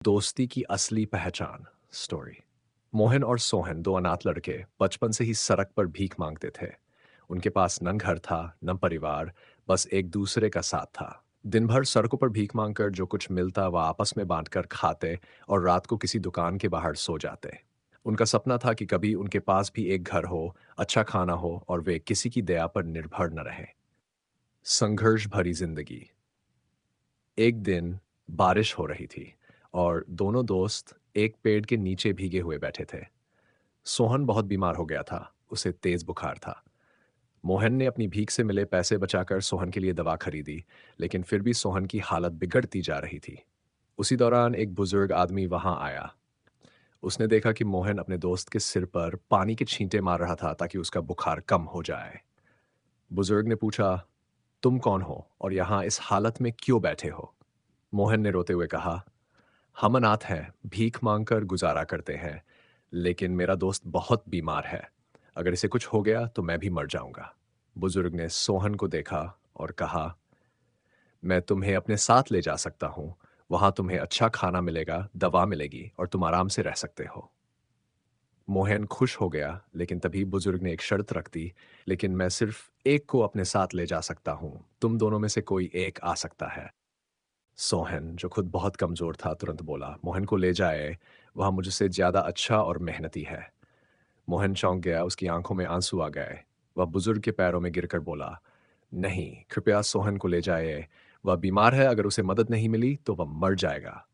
दोस्ती की असली पहचान स्टोरी। मोहन और सोहन दो अनाथ लड़के बचपन से ही सड़क पर भीख मांगते थे। उनके पास न घर था न परिवार, बस एक दूसरे का साथ था। दिन भर सड़कों पर भीख मांगकर जो कुछ मिलता वह आपस में बांटकर खाते और रात को किसी दुकान के बाहर सो जाते। उनका सपना था कि कभी उनके पास भी एक घर हो, अच्छा खाना हो और वे किसी की दया पर निर्भर न रहे। संघर्ष भरी जिंदगी। एक दिन बारिश हो रही थी और दोनों दोस्त एक पेड़ के नीचे भीगे हुए बैठे थे। सोहन बहुत बीमार हो गया था, उसे तेज बुखार था। मोहन ने अपनी भीख से मिले पैसे बचाकर सोहन के लिए दवा खरीदी, लेकिन फिर भी सोहन की हालत बिगड़ती जा रही थी। उसी दौरान एक बुजुर्ग आदमी वहां आया। उसने देखा कि मोहन अपने दोस्त के सिर पर पानी के छींटे मार रहा था ताकि उसका बुखार कम हो जाए। बुजुर्ग ने पूछा, तुम कौन हो और यहाँ इस हालत में क्यों बैठे हो? मोहन ने रोते हुए कहा, हम अनाथ हैं, भीख मांगकर गुजारा करते हैं, लेकिन मेरा दोस्त बहुत बीमार है। अगर इसे कुछ हो गया तो मैं भी मर जाऊंगा। बुजुर्ग ने सोहन को देखा और कहा, मैं तुम्हें अपने साथ ले जा सकता हूँ। वहां तुम्हें अच्छा खाना मिलेगा, दवा मिलेगी और तुम आराम से रह सकते हो। मोहन खुश हो गया, लेकिन तभी बुजुर्ग ने एक शर्त रख दी, लेकिन मैं सिर्फ एक को अपने साथ ले जा सकता हूँ। तुम दोनों में से कोई एक आ सकता है। सोहन, जो खुद बहुत कमज़ोर था, तुरंत बोला, मोहन को ले जाए, वह मुझसे ज़्यादा अच्छा और मेहनती है। मोहन चौंक गया, उसकी आंखों में आंसू आ गए। वह बुजुर्ग के पैरों में गिरकर बोला, नहीं, कृपया सोहन को ले जाइए। वह बीमार है, अगर उसे मदद नहीं मिली तो वह मर जाएगा।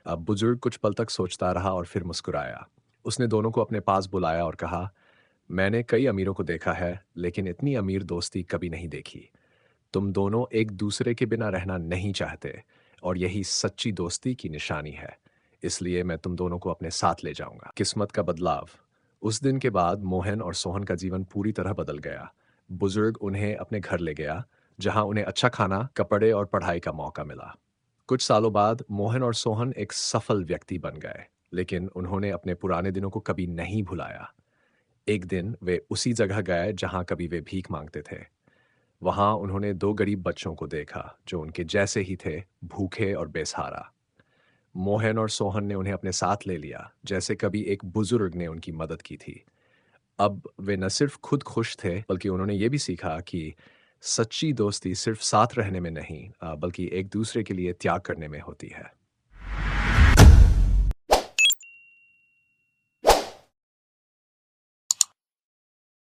अब बुजुर्ग कुछ पल तक सोचता रहा और फिर मुस्कुराया। उसने दोनों को अपने पास बुलाया और कहा, मैंने कई अमीरों को देखा है, लेकिन इतनी अमीर दोस्ती कभी नहीं देखी। तुम दोनों एक दूसरे के बिना रहना नहीं चाहते और यही सच्ची दोस्ती की निशानी है। इसलिए मैं तुम दोनों को अपने साथ ले जाऊंगा। किस्मत का बदलाव। उस दिन के बाद मोहन और सोहन का जीवन पूरी तरह बदल गया। बुजुर्ग उन्हें अपने घर ले गया, जहां उन्हें अच्छा खाना, कपड़े और पढ़ाई का मौका मिला। कुछ सालों बाद मोहन और सोहन एक सफल व्यक्ति बन गए, लेकिन उन्होंने अपने पुराने दिनों को कभी नहीं भुलाया। एक दिन वे उसी जगह गए जहां कभी वे भीख मांगते थे। वहां उन्होंने दो गरीब बच्चों को देखा जो उनके जैसे ही थे, भूखे और बेसहारा। मोहन और सोहन ने उन्हें अपने साथ ले लिया, जैसे कभी एक बुजुर्ग ने उनकी मदद की थी। अब वे न सिर्फ खुद खुश थे, बल्कि उन्होंने ये भी सीखा कि सच्ची दोस्ती सिर्फ साथ रहने में नहीं, बल्कि एक दूसरे के लिए त्याग करने में होती है।